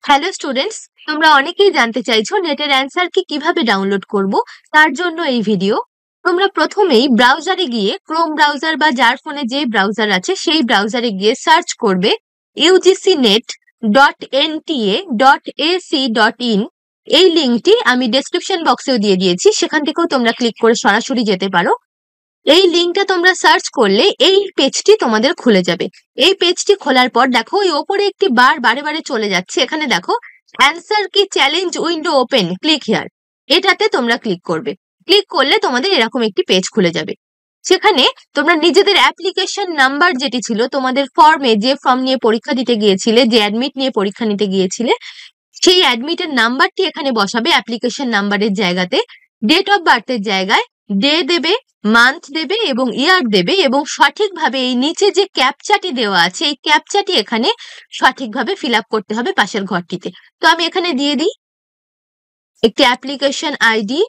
Hello students, তোমরা অনেকেই জানতে চাইছো নেটের অ্যান্সার কি কিভাবে ডাউনলোড করব। তার জন্য এই ভিডিও। তোমরা প্রথমেই ব্রাউজারে গিয়ে ক্রোম ব্রাউজার বা যার ফোনে যে ব্রাউজার আছে সেই ব্রাউজারে গিয়ে সার্চ করবে ugcnet.nta.ac.in। এই লিঙ্কটি আমি ডেসক্রিপশন বক্সেও দিয়ে দিয়েছি, সেখান থেকেও তোমরা ক্লিক করে সরাসরি যেতে পারো। এই লিঙ্কটা তোমরা সার্চ করলে এই পেজটি তোমাদের খুলে যাবে। এই পেজটি খোলার পর দেখো ওই ওপরে একটি বারে বারে চলে যাচ্ছে, এখানে দেখো অ্যান্সার কি challenge window open, click here. এটাতে তোমরা ক্লিক করবে। ক্লিক করলে তোমাদের এরকম একটি পেজ খুলে যাবে। সেখানে তোমরা নিজেদের অ্যাপ্লিকেশন নাম্বার যেটি ছিল তোমাদের ফর্মে, যে ফর্ম নিয়ে পরীক্ষা দিতে গিয়েছিলে, যে অ্যাডমিট নিয়ে পরীক্ষা নিতে গিয়েছিলে, সেই অ্যাডমিটের নাম্বারটি এখানে বসাবে অ্যাপ্লিকেশন নাম্বারের জায়গাতে। ডেট অফ বার্থের জায়গায় ডে দেবে, মান্থ দেবে এবং ইয়ার দেবে, এবং সঠিকভাবে এই নিচে যে ক্যাপচাটি দেওয়া আছে এই ক্যাপচাটি এখানে সঠিকভাবে ফিল আপ করতে হবে পাশের ঘরটিতে। তো আমি এখানে দিয়ে দিই একটি application ID,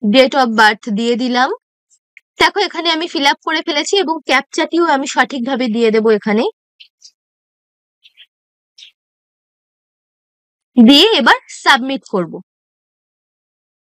date of birth দিয়ে দিলাম। দেখো এখানে আমি ফিল আপ করে ফেলেছি এবং ক্যাপচাটিও আমি সঠিকভাবে দিয়ে দেবো এখানে। দিয়ে এবার সাবমিট করব।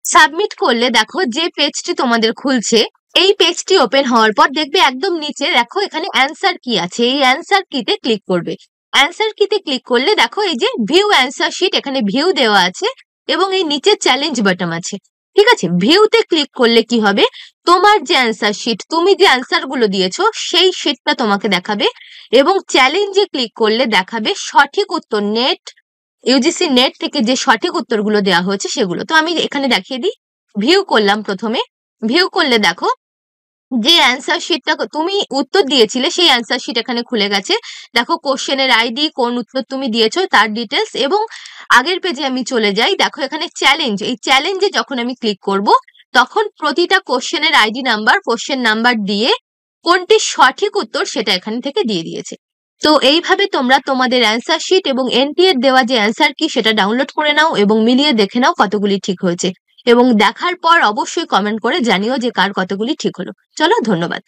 সাবমিট করলে দেখো যে পেজটি তোমাদের খুলছে, এই পেজটি ওপেন হওয়ার পর দেখবে একদম নিচে দেখো এখানে অ্যান্সার কি আছে, এই অ্যান্সার কিতে ক্লিক করবে। অ্যান্সার কিতে ক্লিক করলে দেখো এই যে ভিউ অ্যান্সার শিট, এখানে ভিউ দেওয়া আছে এবং এই নিচে চ্যালেঞ্জ বাটন আছে। ঠিক আছে, ভিউতে ক্লিক করলে কি হবে, তোমার যে অ্যান্সার শিট, তুমি যে অ্যান্সার গুলো দিয়েছো সেই শিটটা তোমাকে দেখাবে, এবং চ্যালেঞ্জে ক্লিক করলে দেখাবে সঠিক উত্তর, ইউজিসি নেট থেকে যে সঠিক উত্তরগুলো দেওয়া হয়েছে সেগুলো। তো আমি এখানে দেখিয়ে দিই, ভিউ করলাম। প্রথমে ভিউ করলে দেখো যে অ্যান্সার শিটটা তুমি উত্তর দিয়েছিলে সেই অ্যান্সার শিট এখানে খুলে গেছে। দেখো কোশ্চেনের আইডি, কোন উত্তর তুমি দিয়েছো তার ডিটেলস, এবং আগের পেজে আমি চলে যাই, দেখো এখানে চ্যালেঞ্জ, এই চ্যালেঞ্জে যখন আমি ক্লিক করব তখন প্রতিটা কোশ্চেনের আইডি নাম্বার, কোশ্চেন নাম্বার দিয়ে কোনটি সঠিক উত্তর সেটা এখান থেকে দিয়ে দিয়েছে। তো এইভাবে তোমরা তোমাদের অ্যান্সার শিট এবং এনটিএর দেওয়া যে অ্যান্সার কি সেটা ডাউনলোড করে নাও এবং মিলিয়ে দেখে নাও কতগুলি ঠিক হয়েছে, এবং দেখার পর অবশ্যই কমেন্ট করে জানিও যে কার কতগুলি ঠিক হলো। চলো, ধন্যবাদ।